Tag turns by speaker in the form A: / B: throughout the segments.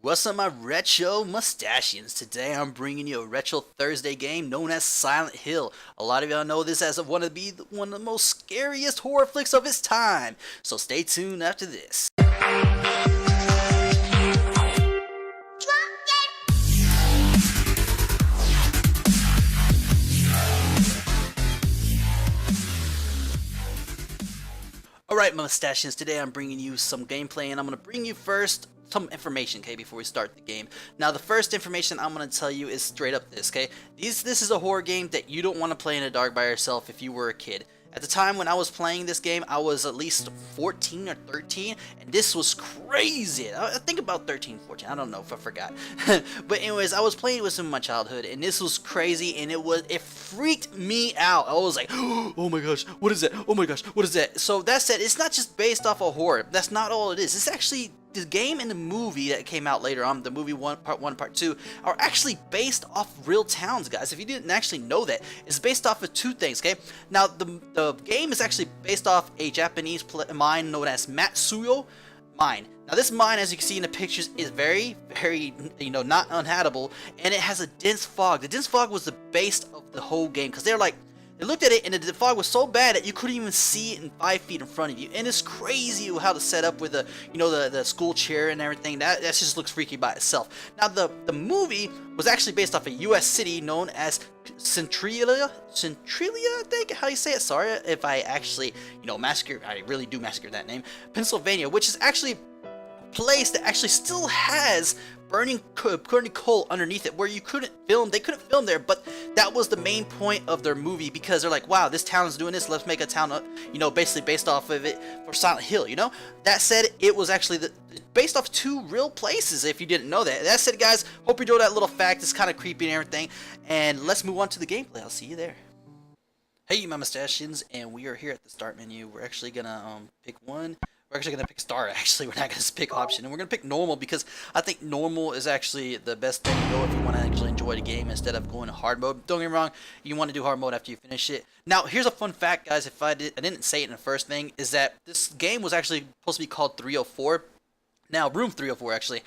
A: What's up, my retro mustachians? Today I'm bringing you a retro Thursday game known as Silent Hill. A lot of y'all know this as one of the most scariest horror flicks of its time. So stay tuned after this. Alright, my mustachians, today I'm bringing you some gameplay, and I'm going to bring you first some information, okay, before we start the game. Now, the first information I'm going to tell you is straight up this, okay? This is a horror game that you don't want to play in the dark by yourself if you were a kid. At the time when I was playing this game, I was at least 14 or 13, and this was crazy. I think about 13, 14, I don't know if I forgot. But anyways, I was playing with some of my childhood, and this was crazy, and it freaked me out. I was like, oh my gosh, what is that? Oh my gosh, what is that? So that said, it's not just based off of horror. That's not all it is. It's actually the game and the movie that came out later on, the movie part 1, part 2, are actually based off real towns, guys. If you didn't actually know that, it's based off of two things, okay? Now, the game is actually based off a Japanese mine known as Matsuyo Mine. Now, this mine, as you can see in the pictures, is very, not uninhabitable, and it has a dense fog. The dense fog was the base of the whole game, because they're like, they looked at it and the fog was so bad that you couldn't even see it in 5 feet in front of you. And it's crazy how to set up with the school chair and everything. That just looks freaky by itself. Now the movie was actually based off a U.S. city known as Centralia, I think how you say it. Sorry if I actually I really do massacre that name. Pennsylvania, which is actually a place that actually still has burning coal underneath it, where they couldn't film there, but that was the main point of their movie, because they're like, wow, this town is doing this, let's make a town basically based off of it for Silent Hill. That said, it was actually based off 2 real places, if you didn't know that. That said, guys, hope you know that little fact. It's kind of creepy and everything, and let's move on to the gameplay. I'll see you there. Hey, my mustachians, and we are here at the start menu. We're actually gonna pick one. We're actually going to pick Star, actually. We're not going to pick Option. And we're going to pick Normal, because I think Normal is actually the best thing to go if you want to actually enjoy the game instead of going to Hard Mode. Don't get me wrong, you want to do Hard Mode after you finish it. Now, here's a fun fact, guys. If I didn't say it in the first thing, is that this game was actually supposed to be called 304. Now, Room 304, actually.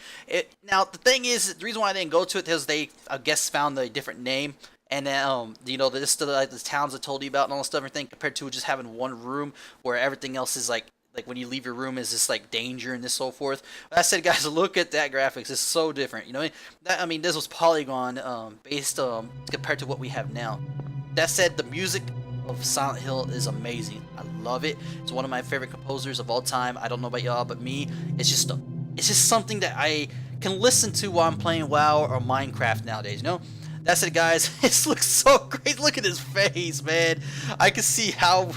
A: Now, the thing is, the reason why I didn't go to it is they, I guess, found a different name. And then, this the towns I told you about and all that stuff, everything, compared to just having one room where everything else is like when you leave your room is just like danger and this so forth. But I said, guys, look at that graphics. It's so different. This was Polygon based compared to what we have now. That said, the music of Silent Hill is amazing. I love it. It's one of my favorite composers of all time. I don't know about y'all, but me, it's just something that I can listen to while I'm playing WoW or Minecraft nowadays. That's it, guys. This looks so great. Look at his face, man. I can see how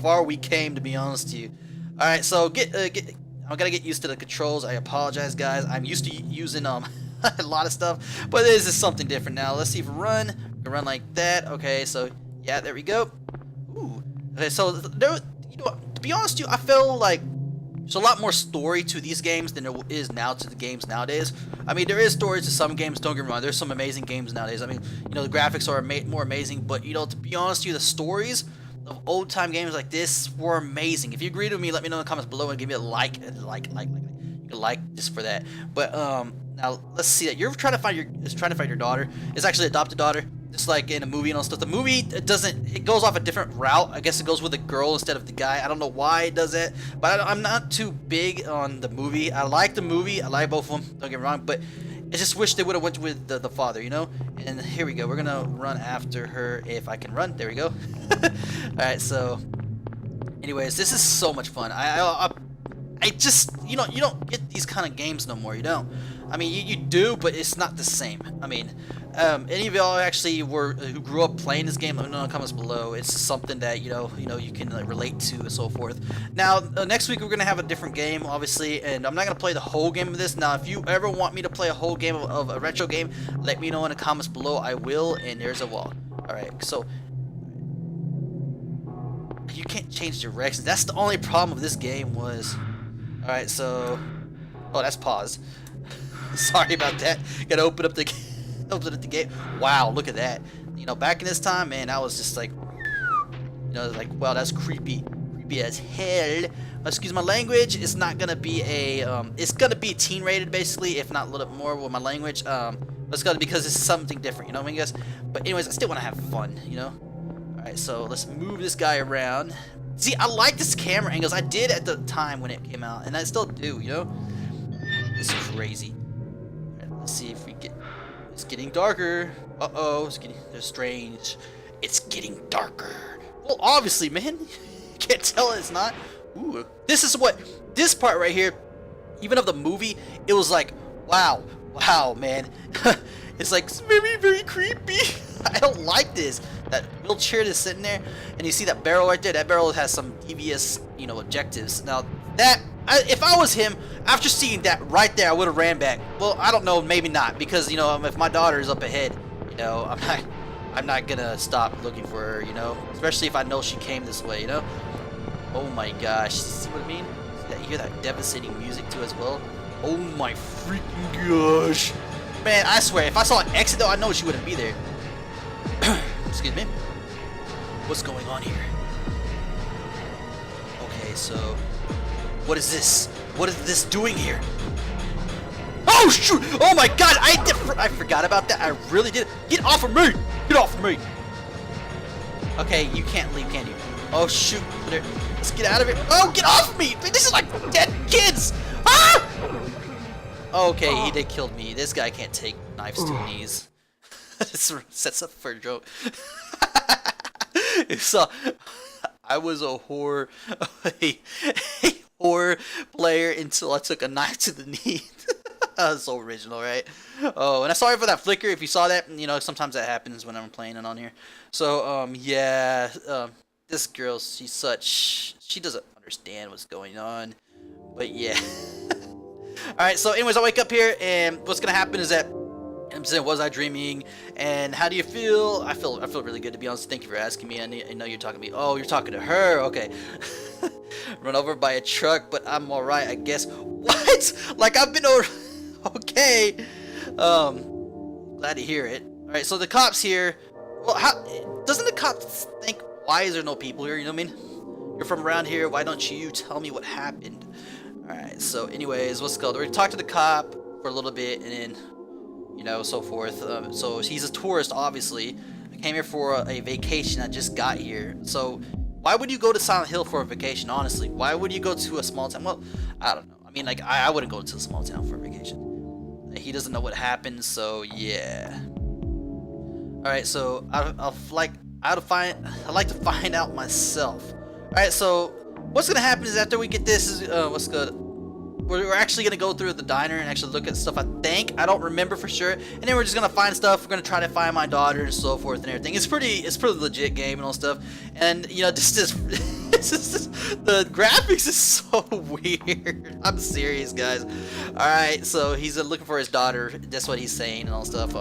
A: far we came, to be honest with you. All right, so I'm gonna get used to the controls. I apologize, guys. I'm used to using a lot of stuff, but this is something different now. Let's see if we run. We can run like that. Okay, so yeah, there we go. Ooh. Okay, so there, to be honest with you, I feel like there's a lot more story to these games than there is now to the games nowadays. I mean, there is story to some games, don't get me wrong. There's some amazing games nowadays. I mean, the graphics are more amazing, but to be honest with you, the stories of old time games like this were amazing. If you agree with me, let me know in the comments below and give me a like. You can like just for that. But now let's see that you're trying to find your daughter. It's actually adopted daughter, just like in a movie and all stuff. The movie it goes off a different route. I guess it goes with the girl instead of the guy. I don't know why it does that, but I'm not too big on the movie. I like the movie. I like both of them. Don't get me wrong, but I just wish they would have went with the father, And here we go. We're gonna run after her if I can run. There we go. All right. So, anyways, this is so much fun. I just you don't get these kind of games no more. You don't. I mean, you do, but it's not the same. I mean, any of y'all actually who grew up playing this game, let me know in the comments below. It's something that you can relate to and so forth. Now, next week we're gonna have a different game, obviously, and I'm not gonna play the whole game of this. Now, if you ever want me to play a whole game of a retro game, let me know in the comments below. I will. And there's a wall. All right, so you can't change directions. That's the only problem with this game was. All right, so that's pause. Sorry about that. Gotta open up the gate. Wow, look at that. Back in this time, man, I was just like, like, wow, that's creepy creepy as hell. Excuse my language. It's not gonna be a it's gonna be teen rated basically, if not a little bit more with my language. It's gonna because it's something different, you know what I mean, guys? But anyways, I still want to have fun, you know. All right, so let's move this guy around. See, I like this camera angles. I did at the time when it came out, and I still do, you know. It's crazy. All right, let's see if we get. It's getting darker. Uh-oh, it's getting. They're strange. It's getting darker. Well, obviously, man. You can't tell it's not. Ooh. This is what. This part right here, even of the movie, it was like, wow. Wow, man. It's like, it's very, very creepy. I don't like this. That wheelchair that's sitting there, and you see that barrel right there. That barrel has some devious, you know, objectives. Now, that. If I was him, after seeing that right there, I would have ran back. Well, I don't know, maybe not, because, you know, if my daughter is up ahead, you know, I'm not gonna stop looking for her, you know, especially if I know she came this way, you know. Oh my gosh, see what I mean? See that, you hear that devastating music too as well. Oh my freaking gosh, man! I swear, if I saw an exit though, I know she wouldn't be there. Excuse me. What's going on here? Okay, so. What is this? What is this doing here? Oh shoot! Oh my god! I forgot about that. I really did. Get off of me! Get off of me! Okay, you can't leave, can you? Oh shoot! Let's get out of here. Oh, get off of me! This is like dead kids! Ah! Okay, he did kill me. This guy can't take knives to the knees. This sets up for a joke. So, I was a whore. Horror player until I took a knife to the knee. So original, right? Oh, and I'm sorry for that flicker. If you saw that, you know, sometimes that happens when I'm playing it on here. So, yeah, this girl, she doesn't understand what's going on. But yeah. All right. So, anyways, I wake up here, and what's gonna happen is that I'm saying, was I dreaming? And how do you feel? I feel really good, to be honest. Thank you for asking me. I know you're talking to me. Oh, you're talking to her. Okay. Run over by a truck, but I'm alright, I guess. What? Like, I've been over. Okay. Glad to hear it. Alright, so the cops here. Well, how doesn't the cops think, why is there no people here? You know what I mean? You're from around here. Why don't you tell me what happened? Alright, so anyways, what's it called? We talked to the cop for a little bit, and then, you know, so forth. So he's a tourist, obviously. I came here for a vacation. I just got here. So why would you go to Silent Hill for a vacation, honestly? Why would you go to a small town? Well, I don't know. I mean, like, I wouldn't go to a small town for a vacation. He doesn't know what happened, so yeah. Alright, so I'd like to find out myself. Alright, so what's gonna happen is after we get this is what's good. We're actually gonna go through the diner and actually look at stuff. I think, I don't remember for sure. And then we're just gonna find stuff. We're gonna try to find my daughter and so forth and everything. It's pretty legit game and all stuff. And you know, this the graphics is so weird. I'm serious, guys. All right, so he's looking for his daughter. That's what he's saying and all stuff.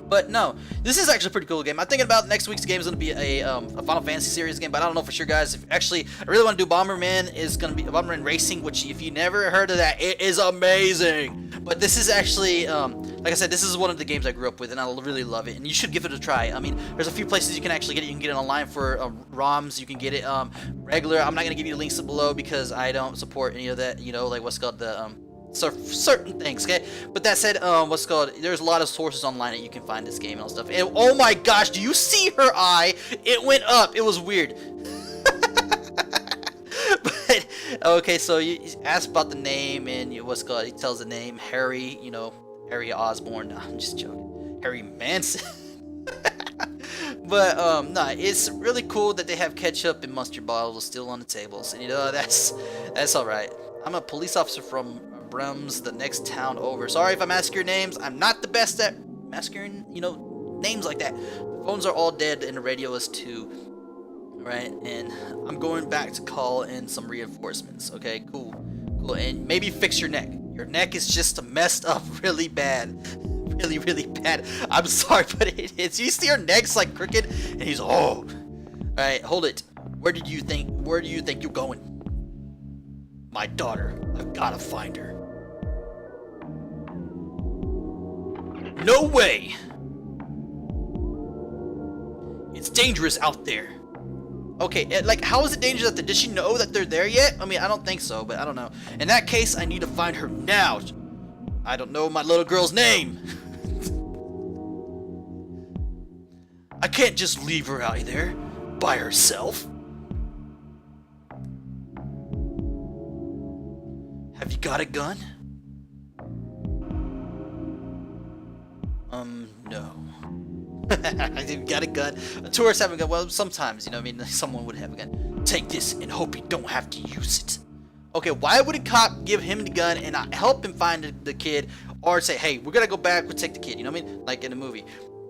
A: But no, this is actually a pretty cool game. I'm thinking about next week's game is going to be a Final Fantasy series game, but I don't know for sure, guys. Actually, I really want to do Bomberman. Is going to be Bomberman Racing, which if you never heard of that, it is amazing. But this is actually, like I said, this is one of the games I grew up with, and I really love it. And you should give it a try. I mean, there's a few places you can actually get it. You can get it online for ROMs. You can get it regular. I'm not going to give you the links below because I don't support any of that. You know, like what's called the So certain things, okay? But that said, what's called, there's a lot of sources online that you can find this game and all stuff. And oh my gosh, do you see her eye? It went up. It was weird. But okay, so you asked about the name and what's called, he tells the name Harry, you know, Harry Osborn. No, I'm just joking. Harry Manson. But no, it's really cool that they have ketchup and mustard bottles still on the tables, and you know that's all right. I'm a police officer from Brems, the next town over. Sorry if I mask your names. I'm not the best at masking, you know, names like that. The phones are all dead and the radio is too. Right, and I'm going back to call in some reinforcements. Okay, cool, and maybe fix your neck. Your neck is just messed up really bad. Really bad. I'm sorry, but it is. You see her neck's like crooked, and he's all right. Hold it. Where do you think you're going? My daughter. I've gotta find her. No way. It's dangerous out there. Okay, like, how is it dangerous? Did she know that they're there yet? I mean, I don't think so, but I don't know. In that case, I need to find her now. I don't know my little girl's name. I can't just leave her out there by herself. Have you got a gun? No. I didn't got a gun. A tourist having a gun. Well, sometimes, you know what I mean? Someone would have a gun. Take this and hope you don't have to use it. Okay, why would a cop give him the gun and not help him find the kid, or say, hey, we're gonna go back, we'll take the kid, you know what I mean? Like in the movie.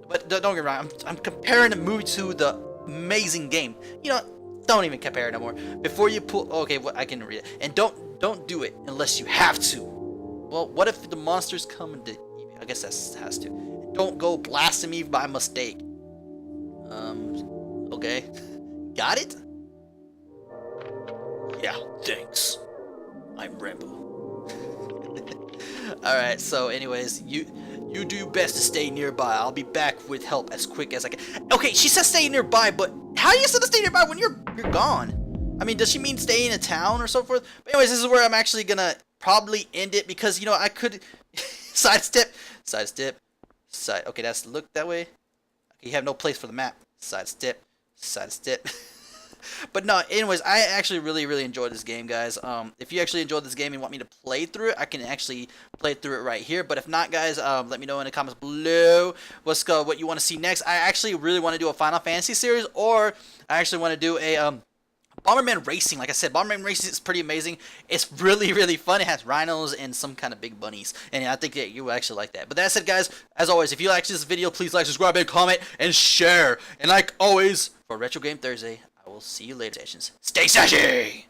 A: But don't get me wrong, I'm comparing the movie to the amazing game. You know, don't even compare it no more. Before you pull, okay, well, I can read it. And don't do it unless you have to. Well, what if the monsters come and I guess that has to. Don't go blasting me by mistake. Okay. Got it? Yeah, thanks. I'm Rambo. Alright, so anyways, you do your best to stay nearby. I'll be back with help as quick as I can. Okay, she says stay nearby, but how are you supposed to stay nearby when you're gone? I mean, does she mean stay in a town or so forth? But anyways, this is where I'm actually gonna probably end it, because, you know, I could sidestep. Okay, that's look that way. Okay, you have no place for the map. Sidestep. But no, anyways, I actually really enjoyed this game, guys. If you actually enjoyed this game and want me to play through it, I can actually play through it right here. But if not, guys, let me know in the comments below what you want to see next. I actually really want to do a Final Fantasy series, or I actually want to do a Bomberman Racing. Like I said, Bomberman Racing is pretty amazing. It's really fun. It has rhinos and some kind of big bunnies, and I think that you will actually like that. But that said, guys, as always, if you like this video, please like, subscribe, and comment, and share. And like always, for Retro Game Thursday, I will see you later, sessions. Stay sashy!